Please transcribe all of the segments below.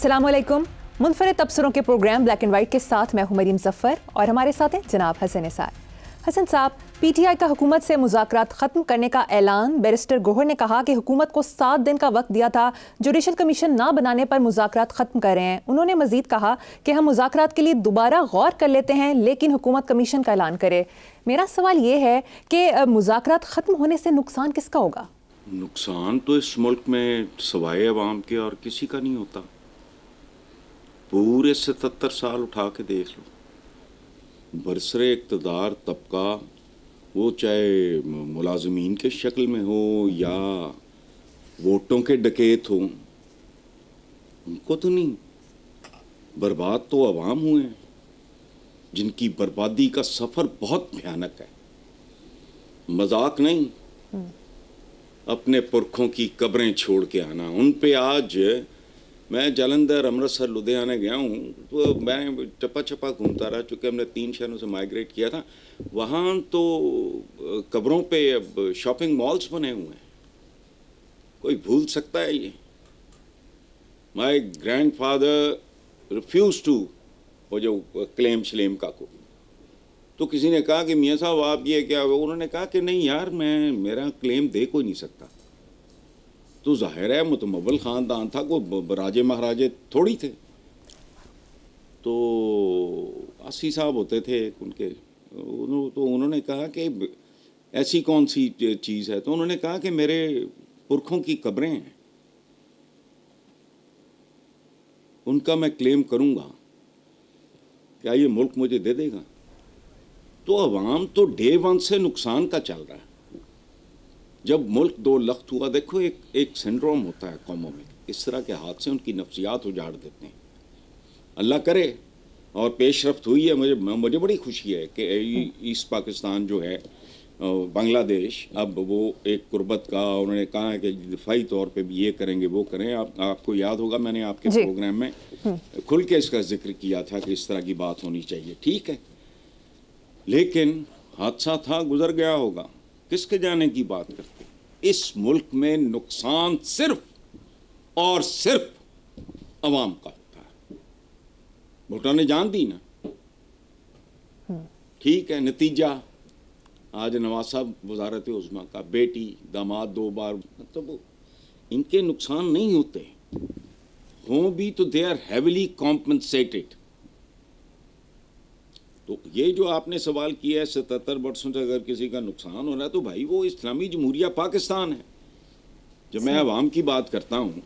अस्सलाम वालेकुम। मुनफरिद तबसरों के प्रोग्राम ब्लैक एंड वाइट के साथ मैं हूं मरीम ज़फ़र और हमारे साथ हैं जनाब हसन निसार। हसन साहब, पीटीआई का हुकूमत से मुज़ाकरात ख़त्म करने का ऐलान। बैरिस्टर गोहर ने कहा कि हुकूमत को 7 दिन का वक्त दिया था, जुडिशल कमीशन ना बनाने पर मुज़ाकरात ख़त्म कर रहे हैं। उन्होंने मज़ीद कहा कि हम मुज़ाकरात के लिए दोबारा गौर कर लेते हैं, लेकिन हुकूमत कमीशन का ऐलान करे। मेरा सवाल ये है कि मुज़ाकरात ख़त्म होने से नुकसान किसका होगा? नुकसान तो इस मुल्क में सवाए अवाम के और किसी का नहीं होता। पूरे 77 साल उठा के देख लो, बरसरे इक़्तिदार तबका, वो चाहे मुलाजमीन के शक्ल में हो या वोटों के डकैत हो, उनको तो नहीं, बर्बाद तो अवाम हुए हैं जिनकी बर्बादी का सफ़र बहुत भयानक है, मजाक नहीं। अपने पुरखों की कब्रें छोड़ के आना, उन पे आज मैं जालंधर, अमृतसर, लुधियाना गया हूँ तो मैं चप्पा चप्पा घूमता रहा, चूँकि हमने 3 शहरों से माइग्रेट किया था। वहाँ तो कब्रों पे अब शॉपिंग मॉल्स बने हुए हैं। कोई भूल सकता है ये? My grandfather refuse to, वो जो क्लेम शलेम का को, तो किसी ने कहा कि मियाँ साहब आप ये क्या, उन्होंने कहा कि नहीं यार, मैं मेरा क्लेम दे कोई नहीं सकता। तो जाहिर है मुतमव्वल ख़ानदान था, कोई राजे महाराजे थोड़ी थे। तो 80 साहब होते थे उनके, तो उन्होंने कहा कि ऐसी कौन सी चीज़ है? तो उन्होंने कहा कि मेरे पुरखों की कब्रें हैं, उनका मैं क्लेम करूँगा, क्या ये मुल्क मुझे दे देगा? तो अवाम तो डे 1 से नुकसान का चल रहा है। जब मुल्क 2 लख्त हुआ, देखो एक सिंड्रोम होता है कौमों में, इस तरह के हादसे उनकी नफ्सियात उजाड़ देते हैं। अल्लाह करे और पेशरफ्त हुई है। मुझे बड़ी खुशी है कि ईस्ट पाकिस्तान जो है, बांग्लादेश, अब वो एक कुर्बत का, उन्होंने कहा है कि दिफाई तौर पे भी ये करेंगे वो करें। आपको याद होगा मैंने आपके प्रोग्राम में खुल के इसका जिक्र किया था कि इस तरह की बात होनी चाहिए, ठीक है। लेकिन हादसा था, गुजर गया होगा, किसके जाने की बात करते। इस मुल्क में नुकसान सिर्फ और सिर्फ अवाम का होता है। भुट्टो ने जान दी ना, ठीक है। नतीजा आज नवाज साहब वजारत उज़्मा का, बेटी दामाद 2 बार, मतलब इनके नुकसान नहीं होते, हों भी तो दे आर हैविली कॉम्पनसेटेड। तो ये जो आपने सवाल किया है 77 वर्षों से अगर किसी का नुकसान हो रहा है, तो भाई वो इस्लामी जमहूरिया पाकिस्तान है। जब मैं अवाम की बात करता हूँ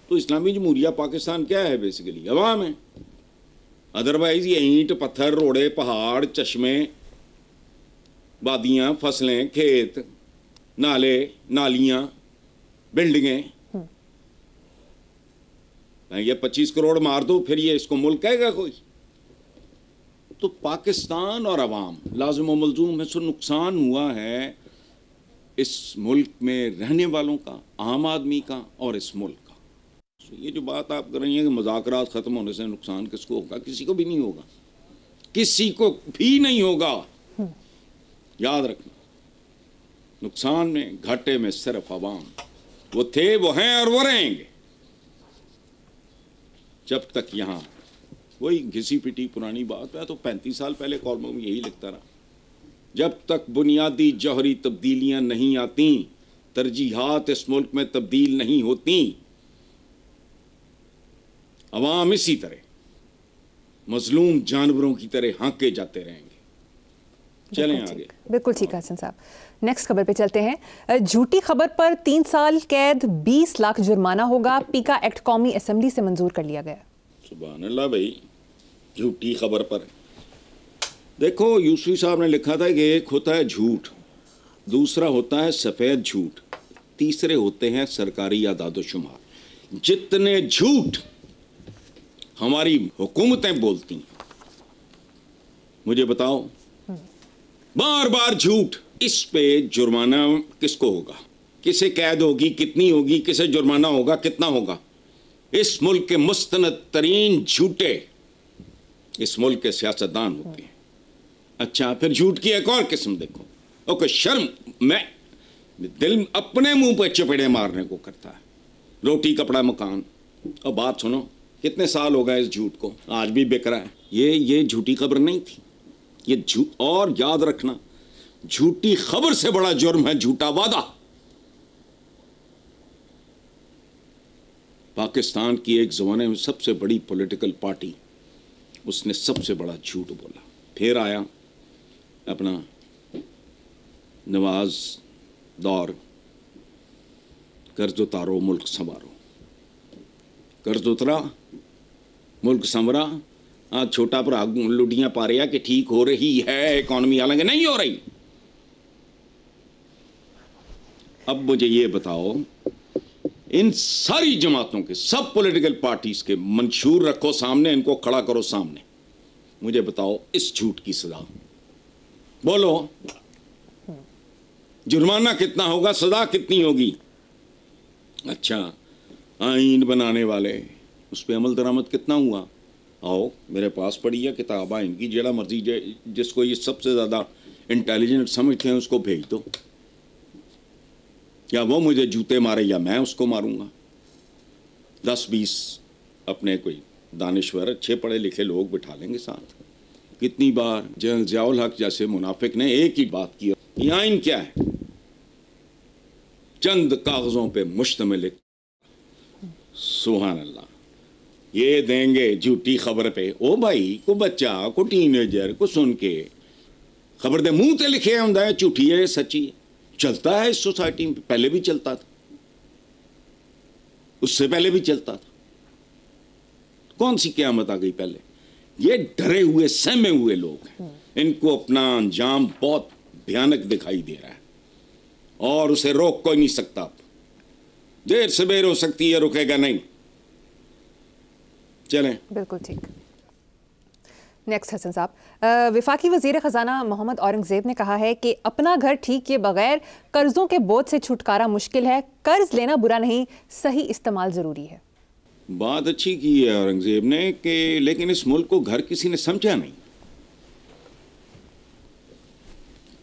तो इस्लामी जमहूरिया पाकिस्तान क्या है? बेसिकली अवाम है। अदरवाइज़ ये ईंट पत्थर, रोड़े, पहाड़, चश्मे, वादियाँ, फसलें, खेत, नाले, नालियाँ, बिल्डिंगें, ये 25 करोड़ मार दो फिर ये इसको मुल्क कहेगा कोई? तो पाकिस्तान और अवाम लाज़िम व मलज़ूम है, सो नुकसान हुआ है इस मुल्क में रहने वालों का, आम आदमी का और इस मुल्क का। सो ये जो बात आप कर रही हैं कि मुज़ाकरात ख़त्म होने से नुकसान किसको होगा, किसी को भी नहीं होगा, किसी को भी नहीं होगा। याद रखना, नुकसान में, घाटे में सिर्फ अवाम। वो थे, वो हैं और वो रहेंगे जब तक यहाँ, वही घिसी पिटी पुरानी बात है। तो 35 साल पहले कॉलमों में यही लिखता रहा, जब तक बुनियादी जौहरी तब्दीलियां नहीं आती, तरजीहात इस मुल्क में तब्दील नहीं होती। अवाम इसी तरह मजलूम जानवरों की तरह हाँके जाते रहेंगे। चलें आगे। बिल्कुल ठीक है हसन साहब। नेक्स्ट खबर पे चलते हैं। झूठी खबर पर 3 साल कैद, 20 लाख जुर्माना होगा। पीका एक्ट कौमी असेंबली से मंजूर कर लिया गया। सुभान अल्लाह भाई, झूठी खबर पर देखो, यूसुफी साहब ने लिखा था कि एक होता है झूठ, दूसरा होता है सफ़ेद झूठ, तीसरे होते हैं सरकारी आदाद-ओ-शुमार। जितने झूठ हमारी हुकूमतें बोलती हैं, मुझे बताओ, बार बार झूठ, इस पे जुर्माना किसको होगा, किसे कैद होगी, कितनी होगी, किसे जुर्माना होगा, कितना होगा? इस मुल्क के मुस्तनद तरीन झूठे इस मुल्क के सियासतदान होते हैं। अच्छा, फिर झूठ की एक और किस्म देखो, ओके, शर्म, मैं दिल अपने मुंह पे चपेड़े मारने को करता है। रोटी कपड़ा मकान। और बात सुनो, کتنے سال ہو گئے اس جھوٹ کو, آج بھی بک رہا ہے. یہ جھوٹی خبر نہیں تھی, یہ اور یاد رکھنا, جھوٹی خبر سے بڑا جرم ہے جھوٹا وعدہ. پاکستان کی ایک زمانے میں سب سے بڑی پولیٹیکل پارٹی, اس نے سب سے بڑا جھوٹ بولا. پھر آیا اپنا نواز دور, قرض اتارو ملک سنوارو. قرض اترا ملک سنورا. آج چھوٹا پر لڈیاں پا رہا کہ ٹھیک ہو رہی ہے اکانومی, حالانکہ نہیں ہو رہی. اب مجھے یہ بتاؤ, ان ساری جماعتوں کے, سب پولیٹیکل پارٹیز کے منشور رکھو سامنے, ان کو کھڑا کرو سامنے, مجھے بتاؤ اس جھوٹ کی سزا بولو. جرمانہ کتنا ہوگا, سزا کتنی ہوگی؟ اچھا, آئین بنانے والے, اس پہ عمل درآمد کتنا ہوا؟ آؤ میرے پاس پڑھی ہے کتاب آئین کی, جیڑا مرضی جس کو یہ سب سے زیادہ انٹیلیجنٹ سمجھتے ہیں اس کو بھیج دو, یا وہ مجھے جوتے مارے یا میں اس کو ماروں گا. 10-20 اپنے کوئی دانشور اچھے پڑھے لکھے لوگ بٹھا لیں گے ساتھ. کتنی بار ضیاء الحق جیسے منافق نے ایک ہی بات کی, یہ آئین کیا ہے؟ چند کاغذوں پہ مشتمل. سبحان اللہ, یہ دیں گے جھوٹی خبر پہ. او بھائی, کو بچہ کو ٹین ایجر کو سن کے خبر دے منہ تے لکھے ہوں ہے جھوٹی ہے سچی ہے. چلتا ہے اس سوسائٹی میں, پہلے بھی چلتا تھا, اس سے پہلے بھی چلتا تھا. کون سی قیامت آ گئی پہلے؟ یہ ڈرے ہوئے سہمے ہوئے لوگ ہیں, ان کو اپنا انجام بہت بھیانک دکھائی دے رہا ہے اور اسے روک کوئی نہیں سکتا. دیر سے بیر ہو سکتی ہے, رکے گا نہیں. چلیں. بالکل ٹھیک. نیکسٹ حسن صاحب, وفاقی وزیر خزانہ محمد اورنگزیب نے کہا ہے کہ اپنا گھر ٹھیک کیے بغیر قرضوں کے بوجھ سے چھٹکارا مشکل ہے. قرض لینا برا نہیں, صحیح استعمال ضروری ہے. بات اچھی کی ہے اورنگزیب نے کہ لیکن اس ملک کو گھر کسی نے سمجھا نہیں.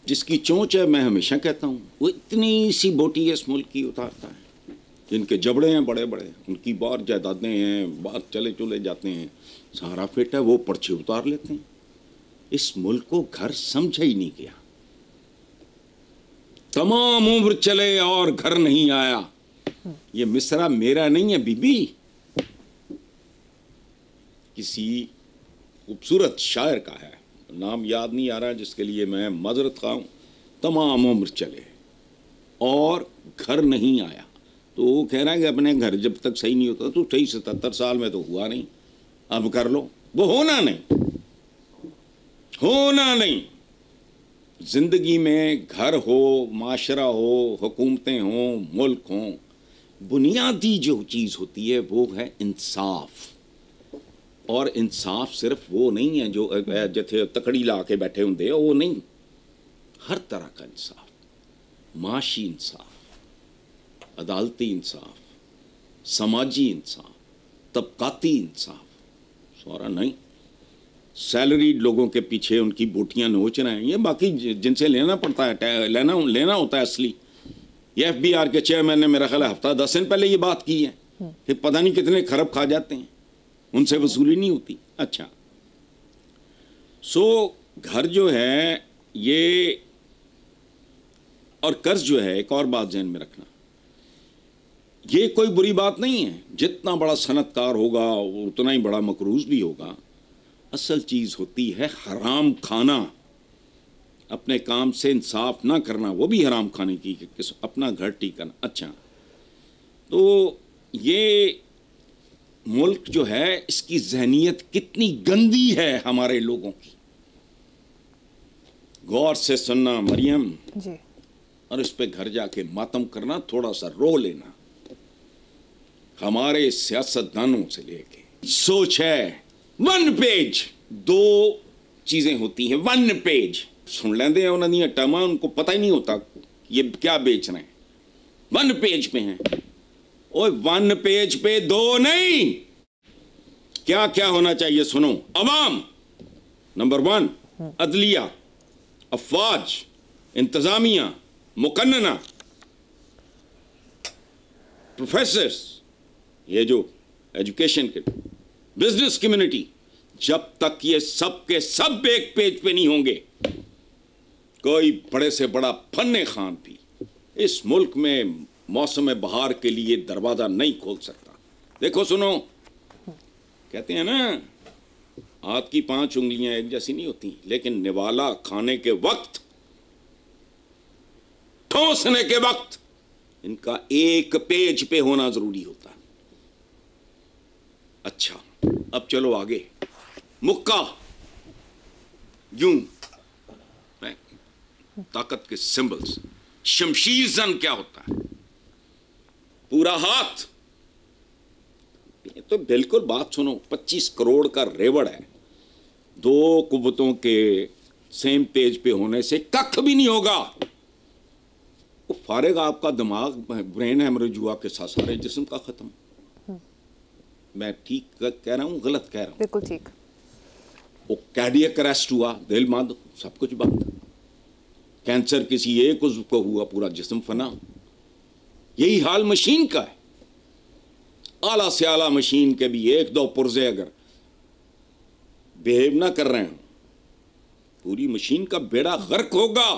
جس کی چونچ ہے, میں ہمیشہ کہتا ہوں, وہ اتنی سی بوٹی اس ملک کی اتارتا ہے. جن کے جبڑے ہیں بڑے بڑے, ان کی باہر جائیدادیں ہیں, باہر چلے جاتے ہیں, سارا فٹ ہے, وہ پرچے اتار لیتے ہیں. اس ملک کو گھر سمجھا ہی نہیں گیا. تمام عمر چلے اور گھر نہیں آیا. یہ مصرع میرا نہیں ہے بی بی, کسی خوبصورت شاعر کا ہے, نام یاد نہیں آ رہا, جس کے لیے میں معذرت خواہ ہوں. تمام عمر چلے اور گھر نہیں آیا, تو وہ کہہ رہا ہے کہ اپنے گھر جب تک صحیح نہیں ہوتا, تو 77 سال میں تو ہوا نہیں, اب کر لو. وہ ہونا نہیں. زندگی میں گھر ہو, معاشرہ ہو, حکومتیں ہوں, ملک ہوں, بنیادی جو چیز ہوتی ہے وہ ہے انصاف. اور انصاف صرف وہ نہیں ہے جو جتھے تکڑی لا کے بیٹھے ہوں دے, وہ نہیں. ہر طرح کا انصاف, معاشی انصاف, عدالتی انصاف, سماجی انصاف, طبقاتی انصاف. سورا نہیں سیلریڈ لوگوں کے پیچھے ان کی بوٹیاں نوچ رہے ہیں, یہ باقی جن سے لینا پڑتا ہے, لینا ہوتا ہے اصلی. یہ ایف بی آر کے چیئرمین نے میرا خیال ہے ہفتہ 10 دن پہلے یہ بات کی ہے کہ پتہ نہیں کتنے کھرب کھا جاتے ہیں, ان سے وصولی نہیں ہوتی. اچھا, گھر جو ہے یہ, اور قرض جو ہے, ایک اور بات ذہن میں رکھنا, یہ کوئی بری بات نہیں ہے. جتنا بڑا صنعت کار ہوگا اتنا ہی بڑا مقروض بھی ہوگا. اصل چیز ہوتی ہے حرام کھانا, اپنے کام سے انصاف نہ کرنا, وہ بھی حرام کھانے کی, اپنا گھر ٹھیک کرنا. اچھا, تو یہ ملک جو ہے اس کی ذہنیت کتنی گندی ہے ہمارے لوگوں کی. غور سے سننا مریم جی, اور اس پہ گھر جا کے ماتم کرنا, تھوڑا سا رو لینا. ہمارے سیاست دانوں سے لے کے سوچ ہے 1 پیج, 2 چیزیں ہوتی ہیں 1 پیج. سن لیندے ہیں انہوں نے ٹما, ان کو پتہ ہی نہیں ہوتا یہ کیا بیچ رہے ہیں. 1 پیج پہ ہیں, اوہ 1 پیج پہ 2 نہیں. کیا کیا ہونا چاہیے سنو. عوام نمبر 1, عدلیہ, افواج, انتظامیہ, مقننہ, پروفیسرز, یہ جو ایجوکیشن کے बिजनेस कम्युनिटी, जब तक ये सब के सब एक पेज पे नहीं होंगे, कोई बड़े से बड़ा फन्ने खान भी इस मुल्क में मौसम बहार के लिए दरवाजा नहीं खोल सकता। देखो सुनो, कहते हैं ना, हाथ की 5 उंगलियां एक जैसी नहीं होती, लेकिन निवाला खाने के वक्त, ठोसने के वक्त इनका एक पेज पे होना जरूरी होता है। अच्छा, अब चलो आगे। मुक्का, यूं, ताकत के सिंबल्स। शमशीर जन क्या होता है? पूरा हाथ। ये तो बिल्कुल बात सुनो, 25 करोड़ का रेवड़ है, 2 कुव्वतों के सेम पेज पे होने से कख भी नहीं होगा। वो फारेग आपका दिमाग, ब्रेन हेमरेज हुआ के साथ सारे जिस्म का खत्म। मैं ठीक कह रहा हूं, गलत कह रहा हूं? बिल्कुल ठीक। वो कार्डियक अरेस्ट हुआ, दिल बंद, सब कुछ बंद। कैंसर किसी एक उज़्व को हुआ, पूरा जिस्म फना। यही हाल मशीन का है। आला से आला मशीन के भी 1-2 पुर्जे अगर बिहेव ना कर रहे हैं, पूरी मशीन का बेड़ा गर्क होगा।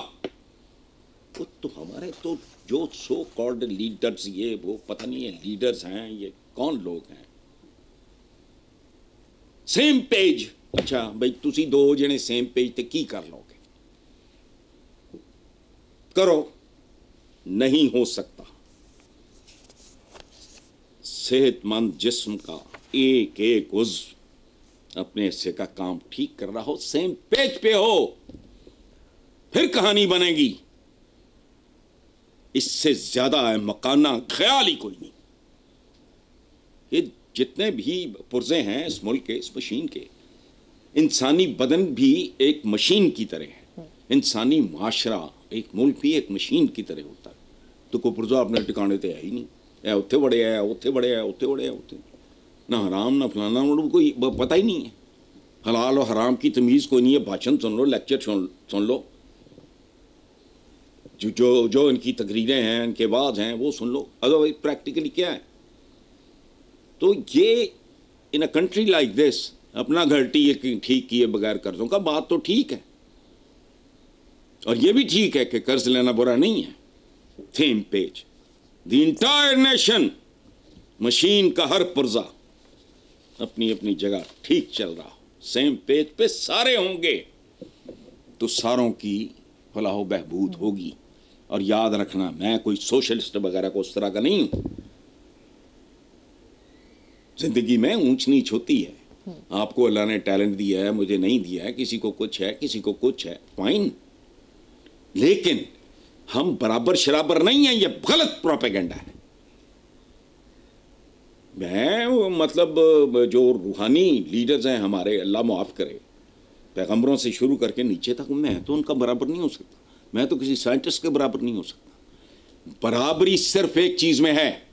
तो हमारे तो जो सो कॉल्ड लीडर्स, ये वो पता नहीं है लीडर्स हैं, ये कौन लोग हैं? Same page. अच्छा भाई, तुसी 2 जने सेम पेज ते की कर लोगे? करो, नहीं हो सकता। सेहतमंद जिस्म का एक एक उज़्व अपने हिस्से का काम ठीक कर रहा हो, सेम पेज पे हो, फिर कहानी बनेगी। इससे ज्यादा है मकाना ख्याल ही कोई नहीं। ये जितने भी पुर्जे हैं इस मुल्क के, इस मशीन के, इंसानी बदन भी एक मशीन की तरह है। इंसानी माशरा, एक मुल्क भी एक मशीन की तरह होता है। तो कोई पुर्जा अपने ठिकाने ते है ही नहीं, है उत्थे बड़े है, उत्थे बड़े है, उत्थे बड़े है, उत्थे ना हराम ना फलाना, उनको कोई पता ही नहीं है। हलाल और हराम की तमीज़ कोई नहीं है। भाषण सुन लो, लेक्चर सुन लो, जो इनकी तकरीरें हैं, इनके वाज हैं, वो सुन लो। अदरवाइज प्रैक्टिकली क्या है? तो ये इन अ कंट्री लाइक दिस, अपना घर ठीक किए बगैर कर्जों का, बात तो ठीक है, और ये भी ठीक है कि कर्ज लेना बुरा नहीं है। Theme page, the entire nation, machine का हर पुर्जा अपनी अपनी जगह ठीक चल रहा हो, सेम पेज पे सारे होंगे, तो सारों की फलाह बहबूद होगी। और याद रखना, मैं कोई सोशलिस्ट वगैरह को उस तरह का नहीं हूं। जिंदगी में ऊंच नीच होती है। आपको अल्लाह ने टैलेंट दिया है, मुझे नहीं दिया है, किसी को कुछ है, किसी को कुछ है, फाइन, लेकिन हम बराबर शराबर नहीं है। ये गलत प्रोपेगेंडा है। मैं मतलब जो रूहानी लीडर्स हैं हमारे, अल्लाह माफ़ करे, पैगंबरों से शुरू करके नीचे तक, मैं तो उनका बराबर नहीं हो सकता। मैं तो किसी साइंटिस्ट के बराबर नहीं हो सकता। बराबरी सिर्फ एक चीज में है,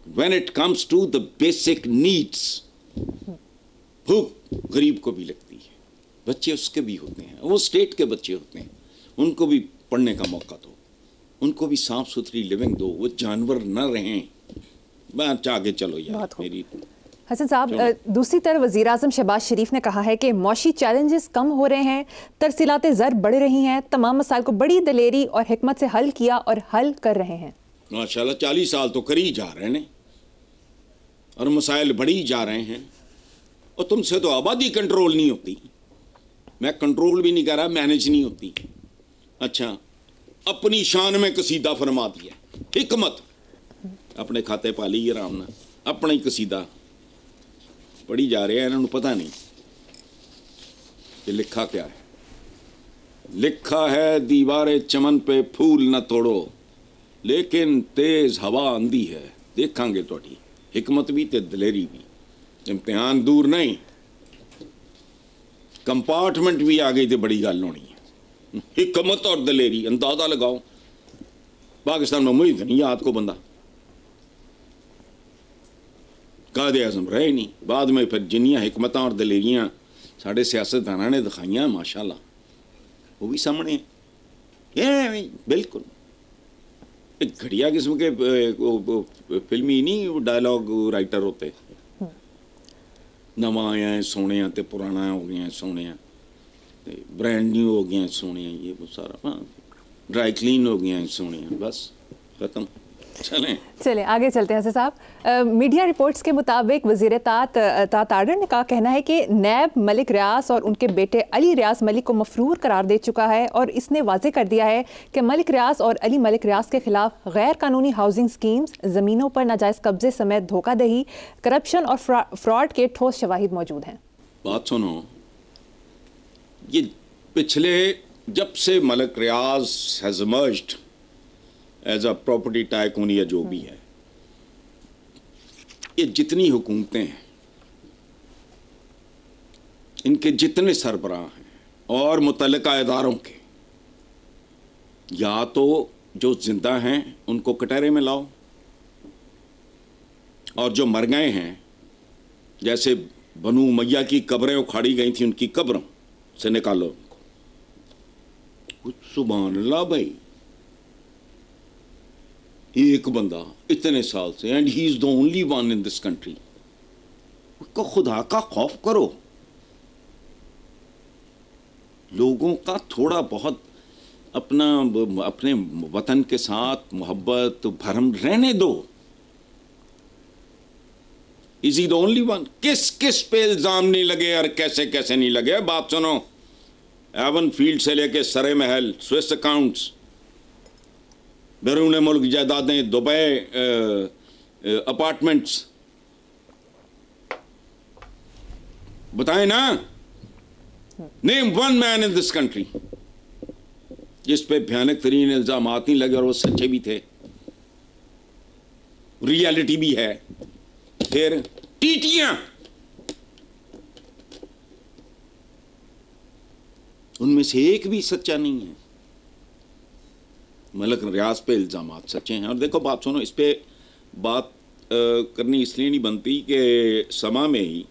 when it comes to the basic needs. भूख गरीब को भी लगती है, बच्चे उसके भी होते हैं, वो स्टेट के बच्चे होते हैं, उनको भी पढ़ने का मौका दो, उनको भी साफ सुथरी लिविंग दो, वो जानवर न रहें। बात आगे चलो यार मेरी। हसन साहब, दूसरी तरफ वज़ीर आज़म शहबाज शरीफ ने कहा है कि मौशी चैलेंजेस कम हो रहे हैं, तरसीलातें ज़र बढ़ रही हैं, तमाम मसाइल को बड़ी दलेरी और हिकमत से हल किया और हल कर रहे हैं। माशाल्लाह 40 साल तो करी जा रहे हैं और मसाइल बढ़ी जा रहे हैं, और तुमसे तो आबादी कंट्रोल नहीं होती। मैं कंट्रोल भी नहीं कर रहा, मैनेज नहीं होती। अच्छा, अपनी शान में कसीदा फरमा दिया, हिकमत अपने खाते पा ली आराम ना, अपना ही कसीदा पढ़ी जा रहे हैं। इन्होंने पता नहीं कि लिखा क्या है। लिखा है दीवारे चमन पे फूल न तोड़ो, लेकिन तेज हवा आंदी है। देखांगे थोड़ी हिकमत भी ते दलेरी भी। इम्तिहान दूर नहीं, कंपार्टमेंट भी आ गई तो बड़ी गल होनी है। हिकमत और दलेरी, अंदाजा लगाओ पाकिस्तान में मुझे नहीं याद को बंदा कायदे आज़म रहे नहीं। बाद में फिर जिन्नियाँ हिकमत और दलेरियाँ साढ़े सियासतदाना ने दिखाइयाँ माशाल्लाह, वो भी सामने है। बिल्कुल एक घटिया किस्म के फिल्मी नहीं डायलॉग राइटर होते। नवा आया है सोने ते पुराना हो गया सोने ते ब्रांड न्यू हो गया सोने, ये वो सारा, हाँ ड्राई क्लीन हो गया सोने, बस ख़त्म। चले आगे चलते हैं साहब। मीडिया रिपोर्ट्स के मुताबिक वज़ीर तात आर्डर ने कहना है कि नैब मलिक रियाज और उनके बेटे अली रियाज मलिक को मफरूर करार दे चुका है और इसने वाज़े कर दिया है कि मलिक रियाज और अली मलिक रियाज के खिलाफ गैर कानूनी हाउसिंग स्कीम्स, ज़मीनों पर नाजायज़ कब्जे समेत धोखाधही, करप्शन और फ्रॉड के ठोस शवाहिद मौजूद हैं। बात सुनो, ये पिछले जब से Malik Riaz has emerged as a property tycoon या जो भी है, ये जितनी हुकूमतें हैं, इनके जितने सरबराह हैं और मुतल्लिका इदारों के, या तो जो जिंदा हैं उनको कटहरे में लाओ और जो मर गए हैं, जैसे बनु उमैया की कब्रें उखाड़ी गई थी, उनकी कब्रों से निकालो उनको। सुभान अल्लाह भाई, एक बंदा इतने साल से, and he is the only one in this country, को खुदा का खौफ करो। लोगों का थोड़ा बहुत अपने वतन के साथ मोहब्बत भरम रहने दो। Is he the only one? किस किस पे इल्जाम नहीं लगे और कैसे कैसे नहीं लगे? बात सुनो, एवन फील्ड से लेके सरे महल, स्विस अकाउंट्स, बैरून मुल्क जायदादें, दुबई अपार्टमेंट्स, बताएं ना, name one man in this country जिस पे भयानक तरीन इल्जामात नहीं लगे और वो सच्चे भी थे, रियलिटी भी है। फिर टीटियां, उनमें से एक भी सच्चा नहीं है। मलिक रियाज पे इल्ज़ामात सच्चे हैं। और देखो बात सुनो, इस पे बात करनी इसलिए नहीं बनती कि समा में ही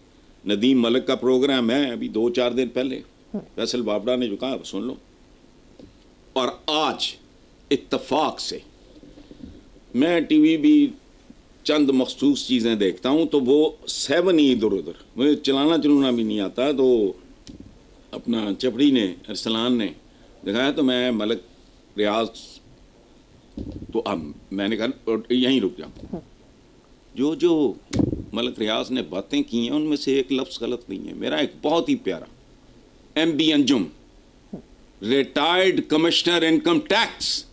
नदीम मलिक का प्रोग्राम है अभी 2-4 दिन पहले, फैसल बाबड़ा ने जो कहा सुन लो। और आज इत्तफाक से मैं टीवी भी चंद मखसूस चीज़ें देखता हूँ तो वो 7 ही इधर उधर, मुझे चलाना भी नहीं आता, तो अपना चपड़ी ने अरसलान ने दिखाया तो मैं मलिक रियाज, तो अब मैंने कहा यहीं रुक जाऊँ। जो जो मलिक रियाज ने बातें की हैं उनमें से एक लफ्ज़ गलत नहीं है। मेरा एक बहुत ही प्यारा MB Anjum, retired commissioner income tax,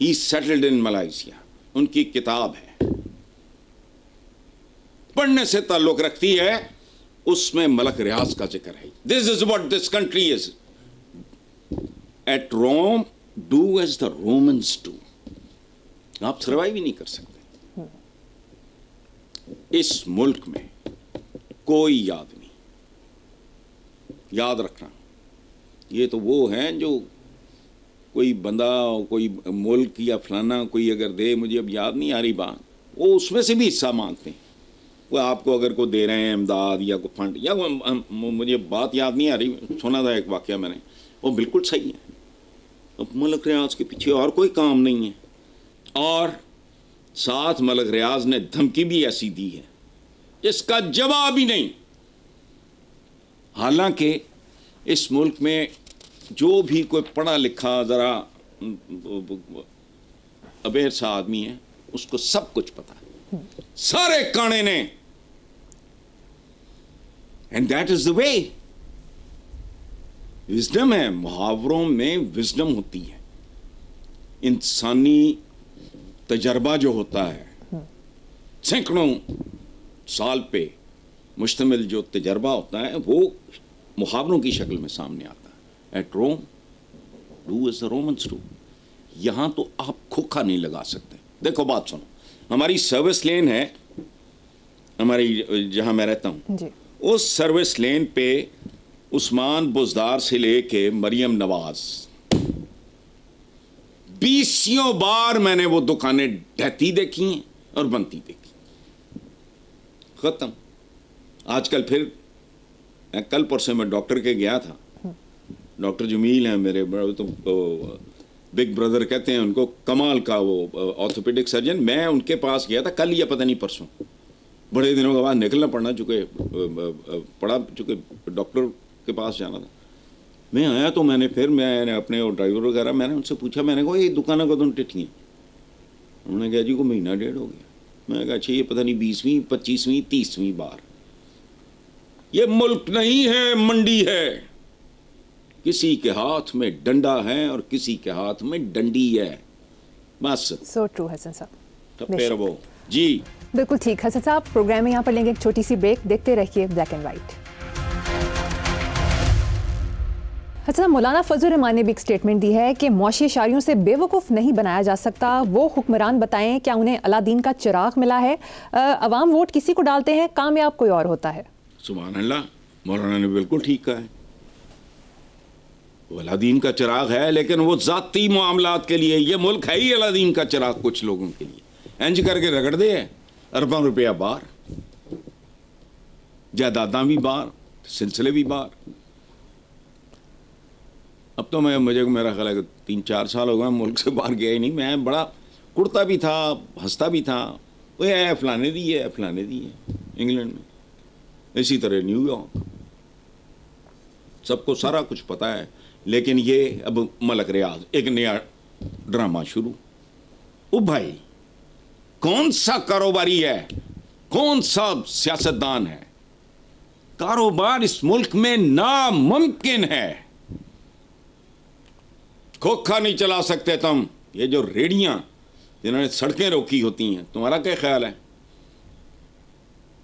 he settled in Malaysia, उनकी किताब है, पढ़ने से ताल्लुक़ रखती है, उसमें मलिक रियाज का जिक्र है। This is what this country is. At Rome do as the Romans do. आप सर्वाइव ही नहीं कर सकते। इस मुल्क में कोई आदमी, याद रखना, ये तो वो हैं जो कोई बंदा, कोई मुल्क या फलाना कोई अगर दे, मुझे अब याद नहीं आ रही बात, वो उसमें से भी हिस्सा मांगते हैं। वो आपको अगर को दे रहे हैं इमदाद या कोई फंड, या मुझे बात याद नहीं आ रही, सुना था एक वाक़या मैंने, वो बिल्कुल सही है। अब मलिक रियाज के पीछे और कोई काम नहीं है। और साथ मलिक रियाज ने धमकी भी ऐसी दी है जिसका जवाब ही नहीं। हालांकि इस मुल्क में जो भी कोई पढ़ा लिखा ज़रा अबेर सा आदमी है, उसको सब कुछ पता है, सारे काने ने। And that is the way. Wisdom है, मुहावरों में विजडम होती है। इंसानी तजर्बा जो होता है, सैकड़ों साल पे मुश्तमिल जो तजर्बा होता है, वो मुहावरों की शक्ल में सामने आता है। At Rome do as the Romans do. यहाँ तो आप खोखा नहीं लगा सकते। देखो बात सुनो, हमारी सर्विस लेन है, हमारी जहाँ मैं रहता हूँ, उस सर्विस लेन पे उस्मान बुज़दार से लेके मरियम नवाज 20 बार मैंने वो दुकानें ढहती देखी हैं और बनती देखी। ख़त्म। आजकल फिर कल परसों मैं डॉक्टर के गया था, डॉक्टर जमील हैं मेरे, तो बिग ब्रदर कहते हैं उनको, कमाल का वो ऑर्थोपेडिक सर्जन। मैं उनके पास गया था कल या पता नहीं परसों, बड़े दिनों के बाद निकलना पड़ा चूँकि डॉक्टर के पास जाना था। मैं आया तो मैंने अपने ड्राइवर वगैरह मैंने उनसे पूछा, मैंने कहा ये दुकानें कदों टिठियाँ? उन्होंने कहा जी को महीना डेढ़ हो गया। मैंने कहा अच्छा ये पता नहीं 20वीं 25वीं 30वीं बार। ये मुल्क नहीं है, मंडी है। किसी के हाथ में डंडा है और किसी के हाथ में डंडी है, बस। सो ट्रू हसन साहब, तब फिर वो जी बिल्कुल ठीक। हसन साहब, प्रोग्राम में यहाँ पर लेंगे एक छोटी सी ब्रेक, देखते रहिए ब्लैक एंड व्हाइट। अच्छा, मौलाना फजल रहमान ने भी एक स्टेटमेंट दी है कि मौशी इशारियों से बेवकूफ़ नहीं बनाया जा सकता। वो हुक्मरान बताएं क्या उन्हें अलादीन का चिराग मिला है? अवाम वोट किसी को डालते हैं, कामयाब कोई और होता है। सुभान अल्लाह, मौलाना ने बिल्कुल ठीक कहा है। वो अलादीन का चिराग है, लेकिन वो ज़ाती मामलात के लिए। ये मुल्क है ही अलादीन का चिराग कुछ लोगों के लिए। इंज करके रगड़ दे अरबों रुपया बाहर, जायदादां भी बाहर, सिलसिले भी बाहर। अब तो मुझे मेरा ख्याल है कि 3-4 साल हो गए मुल्क से बाहर गया ही नहीं। मैं बड़ा कुड़ता भी था, हंसता भी था। वो है फलाने दी है, फलाने दी है इंग्लैंड में, इसी तरह न्यूयॉर्क, सबको सारा कुछ पता है। लेकिन ये अब मलक रियाज एक नया ड्रामा शुरू। ओ भाई, कौन सा कारोबारी है, कौन सा सियासतदान है? कारोबार इस मुल्क में नामुमकिन है। खोखा नहीं चला सकते तुम। ये जो रेडियां जिन्होंने सड़कें रोकी होती हैं, तुम्हारा क्या ख्याल है?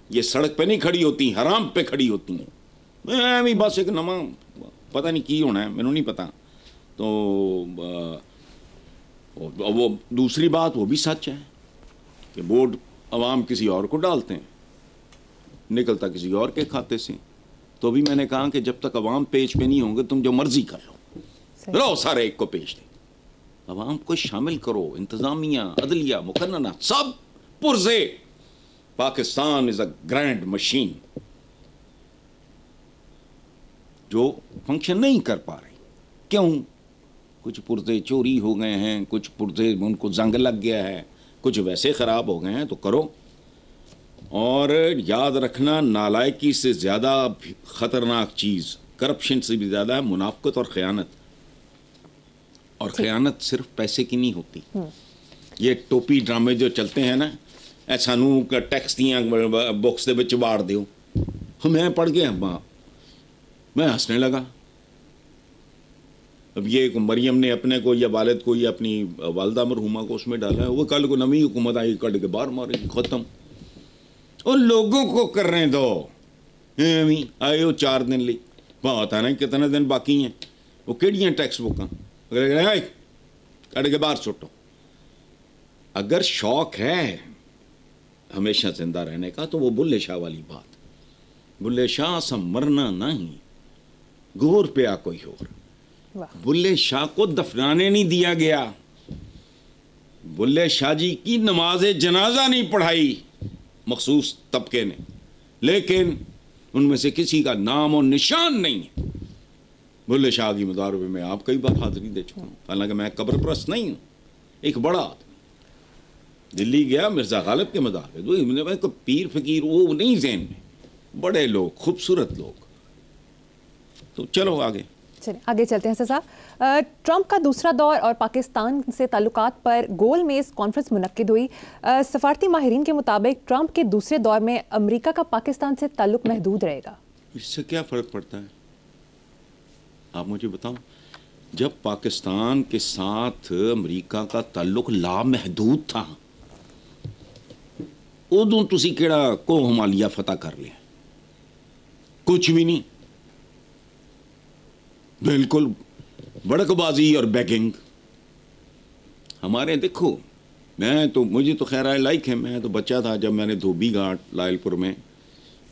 ये सड़क पे नहीं खड़ी होती, हराम पे खड़ी होती हैं। मैं भी बस एक नवा पता नहीं की होना है, मैंने नहीं पता। तो वो दूसरी बात वो भी सच है कि वोट अवाम किसी और को डालते हैं, निकलता किसी और के खाते से। तो भी मैंने कहा कि जब तक अवाम पेज पे नहीं होंगे तुम जो मर्जी कर लो सारे एक को पेश दे। अवाम को शामिल करो, इंतजामिया, अदलिया, मुकन्नना, सब पुरजे। Pakistan is a grand machine जो फंक्शन नहीं कर पा रही। क्यों? कुछ पुर्जे चोरी हो गए हैं, कुछ पुर्जे उनको जंग लग गया है, कुछ वैसे ख़राब हो गए हैं। तो करो। और याद रखना, नालायकी से ज़्यादा ख़तरनाक चीज़, करप्शन से भी ज़्यादा है मुनाफ़क़त और ख़यानत। और ख़यानत सिर्फ पैसे की नहीं होती। ये टोपी ड्रामे जो चलते हैं ना, सानू टैक्स दियाँ बुक्स के विच वाड़ दो। मैं पढ़ गया, मैं हंसने लगा। अब ये मरियम ने अपने को या वालिद को या अपनी वालदा मरहुमा को उसमें डाला है। वो कल को नवी हुकूमत आई, कट के बाहर मारे, ख़त्म। और लोगों को कर रहे दो। आए हो 4 दिन ली, पता नहीं कितने दिन बाकी हैं। वो केड़ियां टैक्स बुक कट के बाहर सुटो। अगर शौक है हमेशा जिंदा रहने का तो वो बुल्ले शाह वाली बात। बुल्ले शाह सा मरना नहीं, गोर पे आ कोई और। बुल्ले शाह को दफनाने नहीं दिया गया, बुल्ले शाह जी की नमाज जनाजा नहीं पढ़ाई मखसूस तबके ने, लेकिन उनमें से किसी का नाम और निशान नहीं है। बुल्ले शाह की मदार पे मैं आप कई बार हाजिरी दे चुका हूँ, हालांकि मैं कब्र परस्त नहीं हूँ। एक बड़ा आदमी दिल्ली गया, मिर्ज़ा गालिब के मदार पे, तो पीर फकीर वो नहीं ज़हन में, बड़े लोग, खूबसूरत लोग। तो चलो आगे आगे चलते हैं साहब। ट्रंप का दूसरा दौर और पाकिस्तान से ताल्लुकात पर गोल मेज़ कॉन्फ्रेंस मुनक्किद हुई। सफारती माहिरीन के मुताबिक ट्रंप के दूसरे दौर में अमेरिका का पाकिस्तान से ताल्लुक महदूद रहेगा। इससे क्या फ़र्क पड़ता है, आप मुझे बताओ। जब पाकिस्तान के साथ अमेरिका का ताल्लुक लामहदूद था, उदों तुसी केड़ा को हिमालया फतह कर लिया? कुछ भी नहीं, बिल्कुल बड़कबाजी और बैगिंग। हमारे देखो, मैं तो मुझे तो खैर आई लाइक है। मैं तो बच्चा था जब मैंने धोबी घाट लायलपुर में,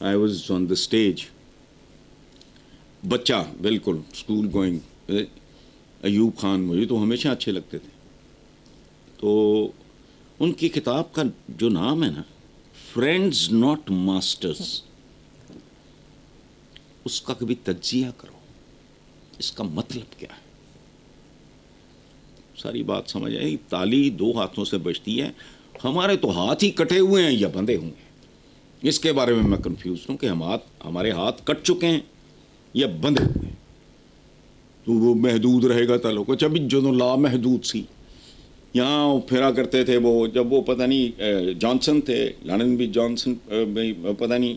I was on the stage, बच्चा बिल्कुल स्कूल गोइंग। अयूब खान मुझे तो हमेशा अच्छे लगते थे। तो उनकी किताब का जो नाम है ना, फ्रेंड्स नॉट मास्टर्स, उसका कभी तज्जिया करो, इसका मतलब क्या है। सारी बात समझ आई। ताली 2 हाथों से बजती है। हमारे तो हाथ ही कटे हुए हैं या बंधे हुए हैं। اس کے بارے میں کنفیوز ہوں کہ ہمارے ہاتھ کٹ چکے ہیں یا بندھے ہوئے ہیں. تو وہ محدود رہے گا تعلق. اچھا بھی جو لا محدود سی یہاں پھرا کرتے تھے وہ, جب وہ پتہ نہیں جانسن تھے, لانن بھی جانسن پتہ نہیں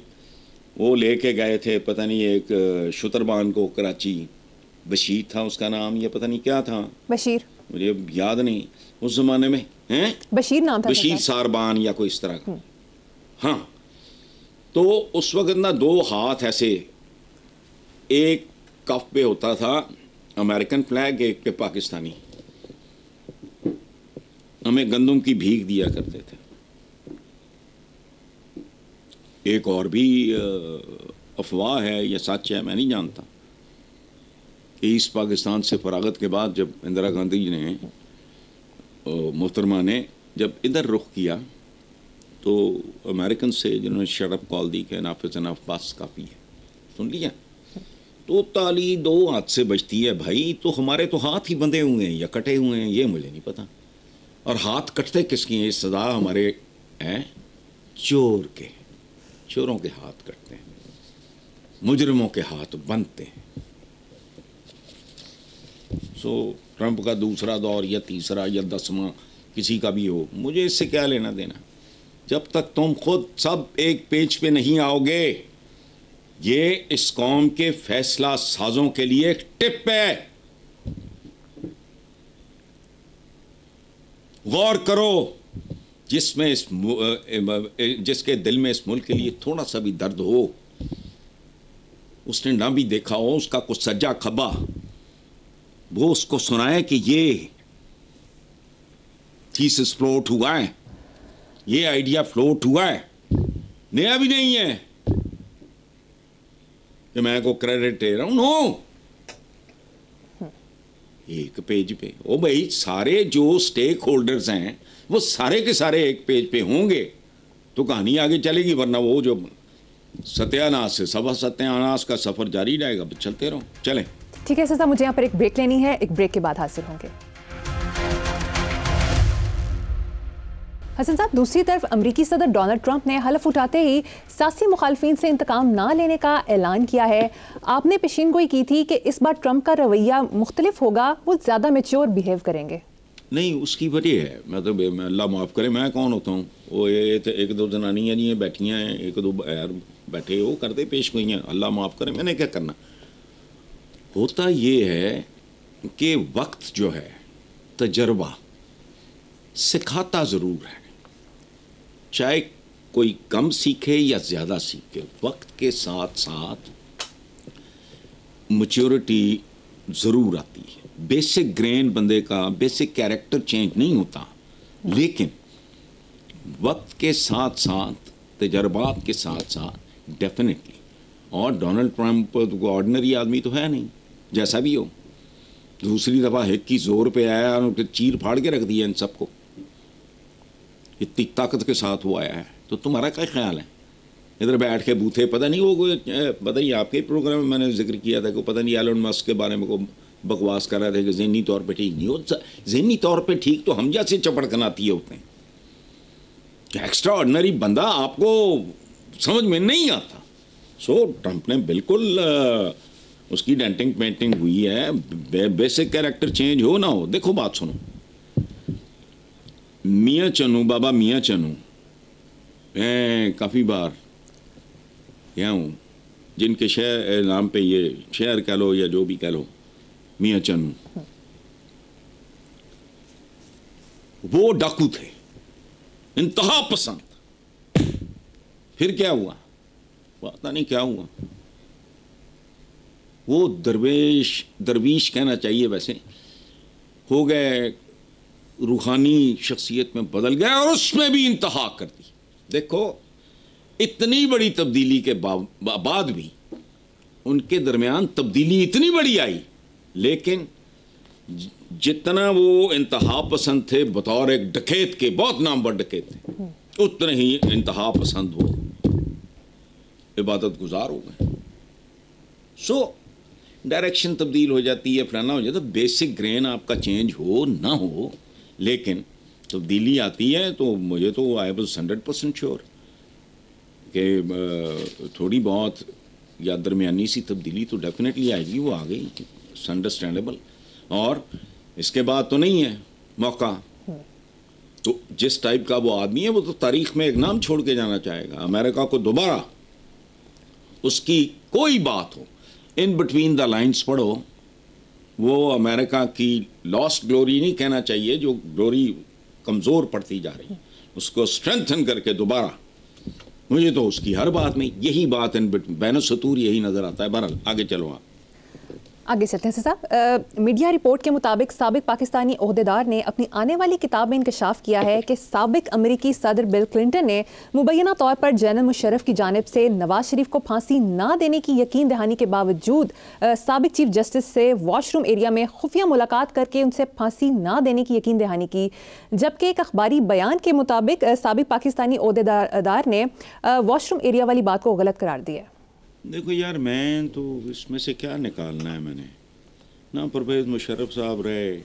وہ لے کے گئے تھے پتہ نہیں ایک شتربان کو کراچی, بشیر تھا اس کا نام یا پتہ نہیں کیا تھا, بشیر مجھے یاد نہیں اس زمانے میں, ہیں بشیر نام تھا, بشیر ساربان یا کوئی اس طرح کا. ہاں تو اس وقت نا 2 ہاتھ ایسے, ایک کف پہ ہوتا تھا امریکن فلیگ, ایک پہ پاکستانی. ہمیں گندم کی بھیگ دیا کرتے تھے. ایک اور بھی افواہ ہے یا سچ ہے میں نہیں جانتا کہ ایسٹ پاکستان سے فراغت کے بعد جب اندرا گاندھی جی نے محترمہ نے جب ادھر رخ کیا تو امریکن سے جنہوں نے شٹ اپ کال دی کہ نافذ انف بس کافی ہے, سن لیا. تو تالی 2 ہاتھ سے بجتی ہے بھائی, تو ہمارے تو ہاتھ ہی بندھے ہوئے ہیں یا کٹے ہوئے ہیں یہ مجھے نہیں پتا. اور ہاتھ کٹتے کس کی ہیں؟ صدا ہمارے ہیں چور کے, چوروں کے ہاتھ کٹتے ہیں, مجرموں کے ہاتھ بندھتے ہیں. سو ٹرمپ کا دوسرا دور یا تیسرا یا 10واں کسی کا بھی ہو, مجھے اس سے کیا لینا دینا, جب تک تم خود سب ایک پیج پہ نہیں آؤ گے. یہ اس قوم کے فیصلہ سازوں کے لیے ایک ٹپ ہے, غور کرو. جس کے دل میں اس ملک کے لیے تھوڑا سا بھی درد ہو, اس نے نہ بھی دیکھا ہو اس کا کچھ سجا کھبا, وہ اس کو سنائے کہ یہ تھیسس فلوٹ ہوا ہے, یہ آئیڈیا فلوٹ ہوا ہے, نیا بھی نہیں ہے کہ میں کو کریڈٹ دے رہا ہوں. نو, ایک پیج پہ او بھائی سارے جو سٹیک ہولڈرز ہیں وہ سارے کے سارے ایک پیج پہ ہوں گے تو کہانی آگے چلے گی, ورنہ وہ جو ستیاناس سے سبا ستیاناس کا سفر جاری رہے گا. چلتے رہو, چلیں. ٹھیک ہے سر, مجھے یہاں پر ایک بریک لینی ہے, ایک بریک کے بعد حاصل ہوں گے. حسن صاحب, دوسری طرف امریکی صدر ڈونلڈ ٹرمپ نے حلف اٹھاتے ہی سیاسی مخالفین سے انتقام نہ لینے کا اعلان کیا ہے. آپ نے پیشین گوئی کی تھی کہ اس بار ٹرمپ کا رویہ مختلف ہوگا, وہ زیادہ میچور بیہیو کریں گے. نہیں, اس کی وجہ ہے, میں تو اللہ معاف کرے میں کون ہوتا ہوں, وہ ایک 2 زنانیاں نہیں ہیں بیٹھی ہیں, 1-2 بیٹھے وہ کرتے پیش گوئی ہیں, اللہ معاف کرے میں نے کیا کرنا. ہوتا یہ ہے کہ وقت جو ہے تجربہ سکھاتا ضرور ہے, چاہے کوئی کم سیکھے یا زیادہ سیکھے, وقت کے ساتھ ساتھ میچورٹی ضرور آتی ہے. بیسک گرین بندے کا بیسک کیریکٹر چینج نہیں ہوتا, لیکن وقت کے ساتھ ساتھ تجربات کے ساتھ ساتھ ڈیفینیٹلی. اور ڈونلڈ ٹرمپ کو آرڈنری آدمی تو ہے نہیں, جیسا بھی ہو. دوسری دفعہ ہک کی زور پہ آیا اور چیر پھاڑ کے رکھ دیا ان سب کو, اتنی طاقت کے ساتھ وہ آیا ہے. تو تمہارا کیا خیال ہے؟ ادھر بیٹھ کے بوتھے, پتہ نہیں وہ پتہ نہیں آپ کے پروگرام میں نے ذکر کیا تھا کہ پتہ نہیں ایلن مسک کے بارے میں کو بکواس کر رہے تھے کہ ذہنی طور پہ ٹھیک نہیں ہو. ذہنی طور پہ ٹھیک تو ہم جیسے چپڑکناتی ہوتے ہیں, کہ ایکسٹرا آرڈنری بندہ آپ کو سمجھ میں نہیں آتا. سو ٹرمپ نے بالکل اس کی ڈینٹنگ پینٹنگ ہوئی ہے. بیسک کیریکٹر چینج ہو نہ ہو, دیکھو بات سنو, میاں چنو, بابا میاں چنو, میں کافی بار یہاں ہوں, جن کے شہر نام پہ یہ شہر کہہ لو یا جو بھی کہہ لو, میاں چنو, وہ ڈاکو تھے, انتہا پسند. پھر کیا ہوا پتہ نہیں کیا ہوا, وہ درویش کہنا چاہیے ویسے, ہو گئے روحانی شخصیت میں بدل گئے, اور اس میں بھی انتہا کر دی. دیکھو اتنی بڑی تبدیلی کے بعد بھی ان کے درمیان تبدیلی اتنی بڑی آئی, لیکن جتنا وہ انتہا پسند تھے بطور ایک ڈکیت کے, بہت نامور ڈکیت تھے, اتنے ہی انتہا پسند وہ عبادت گزار ہو گئے. سو ڈائریکشن تبدیل ہو جاتی ہے, فلانا ہو جاتا ہے. بیسک گرین آپ کا چینج ہو نہ ہو, لیکن تبدیلی آتی ہے. تو مجھے تو آئی واز 100% شیور کہ تھوڑی بہت یا درمیانی سی تبدیلی تو ڈیفینیٹلی آئے گی, وہ آ گئی, اٹس انڈرسٹینڈیبل. اور اس کے بعد تو نہیں ہے موقع. تو جس ٹائپ کا وہ آدمی ہے وہ تو تاریخ میں ایک نام چھوڑ کے جانا چاہے گا. امریکہ کو دوبارہ اس کی کوئی بات ہو, ان بٹوین دا لائنز پڑھو, وہ امریکہ کی لاسٹ گلوری نہیں کہنا چاہیے, جو گلوری کمزور پڑتی جا رہی, اس کو اسٹرینتھن کر کے دوبارہ. مجھے تو اس کی ہر بات میں یہی بات بین السطور یہی نظر آتا ہے. بہرحال آگے چلو. آپ آگے چلتے ہیں صاحب. میڈیا رپورٹ کے مطابق سابق پاکستانی عہدیدار نے اپنی آنے والی کتاب میں انکشاف کیا ہے کہ سابق امریکی صدر بل کلنٹن نے مبینہ طور پر جنرل مشرف کی جانب سے نواز شریف کو پھانسی نہ دینے کی یقین دہانی کے باوجود سابق چیف جسٹس سے واش روم ایریا میں خفیہ ملاقات کر کے ان سے پھانسی نہ دینے کی یقین دہانی کی, جبکہ ایک اخباری بیان کے مطابق سابق پاکستانی عہدیدار نے واش روم ایریا والی بات کو غلط قرار دیا. دیکھو یار, میں تو اس میں سے کیا نکالنا ہے. میں نے نہ پرویز مشرف صاحب رہے,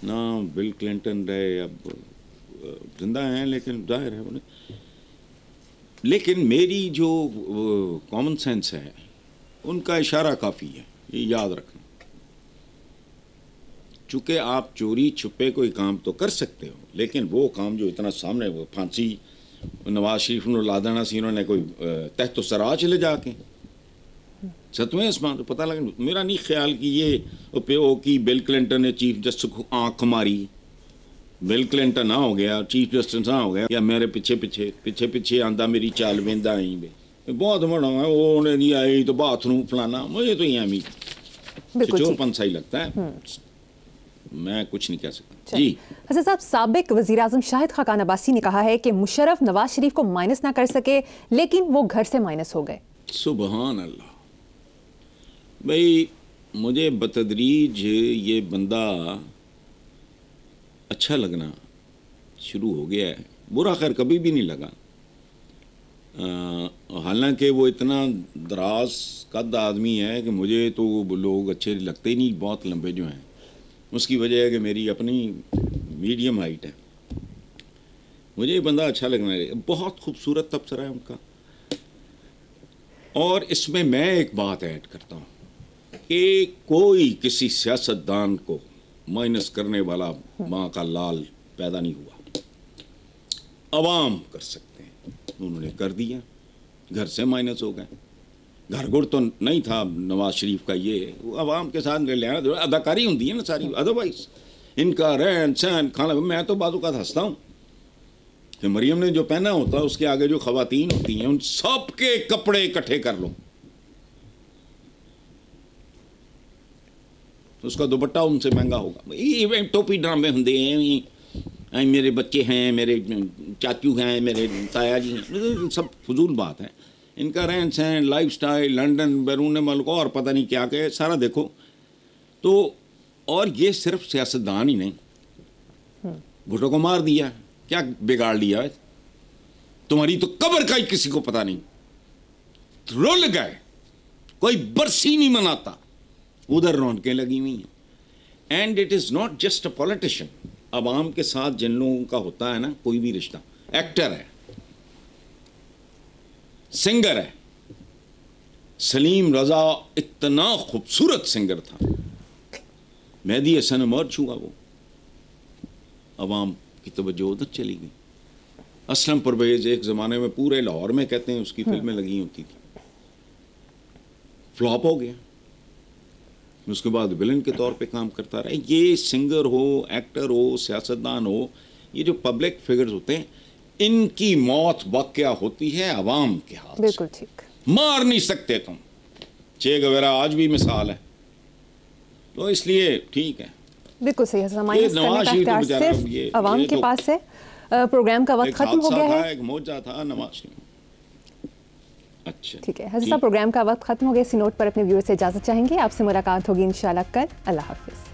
نہ بل کلنٹن رہے, اب زندہ ہیں لیکن ظاہر ہے انہیں. لیکن میری جو کامن سینس ہے ان کا اشارہ کافی ہے, یہ یاد رکھنا. چونکہ آپ چوری چھپے کوئی کام تو کر سکتے ہو, لیکن وہ کام جو اتنا سامنے, وہ پھانسی نواز شریف نے لا دینا سی انہوں نے کوئی تحت و سرا چلے جا کے ستویں اسمان تو پتہ لگا. میرا نہیں خیال کہ یہ پیو کی بل کلنٹن نے چیف جسٹس کو آنکھ ماری, بل کلنٹن نہ ہو گیا, چیف جسٹس نہ ہو گیا, یا میرے پیچھے آندہ میری چال ویندا آئی بے بہت بڑا ہے وہ نہیں آئی تو باتھ روم فلانا. مجھے تو یہ چور پنسا ہی لگتا ہے, میں کچھ نہیں کہہ سکتا. جی حسن صاحب, سابق وزیر اعظم شاہد خاقان عباسی نے کہا ہے کہ مشرف نواز شریف کو مائنس نہ کر سکے لیکن وہ گھر سے مائنس ہو گئے. سبحان اللہ. بھائی مجھے بتدریج یہ بندہ اچھا لگنا شروع ہو گیا ہے. برا خیر کبھی بھی نہیں لگا, حالانکہ وہ اتنا دراز قد آدمی ہے کہ مجھے تو لوگ اچھے لگتے ہی نہیں, بہت لمبے جو ہیں. اس کی وجہ ہے کہ میری اپنی میڈیم ہائٹ ہے. مجھے یہ بندہ اچھا لگنا ہے, بہت خوبصورت تبصرہ ہے ان کا. اور اس میں میں ایک بات ایڈ کرتا ہوں کہ کوئی کسی سیاستدان کو مائنس کرنے والا ماں کا لال پیدا نہیں ہوا. عوام کر سکتے ہیں, انہوں نے کر دیا, گھر سے مائنس ہو گئے. گھر گھر تو نہیں تھا نواز شریف کا, یہ عوام کے ساتھ لینا اداکاری ہوتی ہے نا ساری. ادروائز ان کا رہن سہن کھانا, میں تو بعض اوقات ہنستا ہوں کہ مریم نے جو پہنا ہوتا ہے اس کے آگے جو خواتین ہوتی ہیں ان سب کے کپڑے اکٹھے کر لو, اس کا دوپٹہ ان سے مہنگا ہوگا. ٹوپی ڈرامے ہوندے ہیں, میرے بچے ہیں, میرے چاچو ہیں, میرے تایا جی ہیں, سب فضول بات ہے. ان کا رہن سہن, لائف سٹائل, لنڈن, بیرون ملک اور پتہ نہیں کیا کہ سارا دیکھو تو. اور یہ صرف سیاستدان ہی نہیں, بھٹو کو مار دیا, کیا بگاڑ لیا ہے تمہاری تو قبر کا ہی کسی کو پتہ نہیں, رول گئے, کوئی برسی نہیں مناتا, ادھر رونقیں لگی ہوئی ہیں. And it is not just a politician. عوام کے ساتھ جن لوگوں کا ہوتا ہے نا کوئی بھی رشتہ, ایکٹر ہے, سنگر ہے, سلیم رضا اتنا خوبصورت سنگر تھا, مہدی حسن عمر چھوا, وہ عوام کی توجہ ادھر چلی گئی. اسلم پرویز ایک زمانے میں پورے لاہور میں کہتے ہیں اس کی فلمیں لگی ہوتی تھی, فلاپ ہو گیا. اس کے بعد ولن کے طور پہ کام کرتا رہا. یہ سنگر ہو, ایکٹر ہو, سیاستدان ہو, یہ جو پبلک فگرز ہوتے ہیں ان کی موت واقعہ ہوتی ہے عوام کے ہاتھ. بالکل ٹھیک, مار نہیں سکتے تم. چے گویرا آج بھی مثال ہے, تو اس لیے ٹھیک ہے. بالکل صحیح ہے. مائنس کرنے کا اختیار صرف عوام کے پاس ہے. پروگرام کا وقت ختم ہو گیا ہے. ایک موجہ تھا نواز شریف. اچھا ٹھیک ہے حضرت صاحب, پروگرام کا وقت ختم ہو گیا. اسی نوٹ پر اپنے ویور سے اجازت چاہیں گے. آپ سے ملاقات ہوگی انشاءاللہ کل. اللہ حافظ.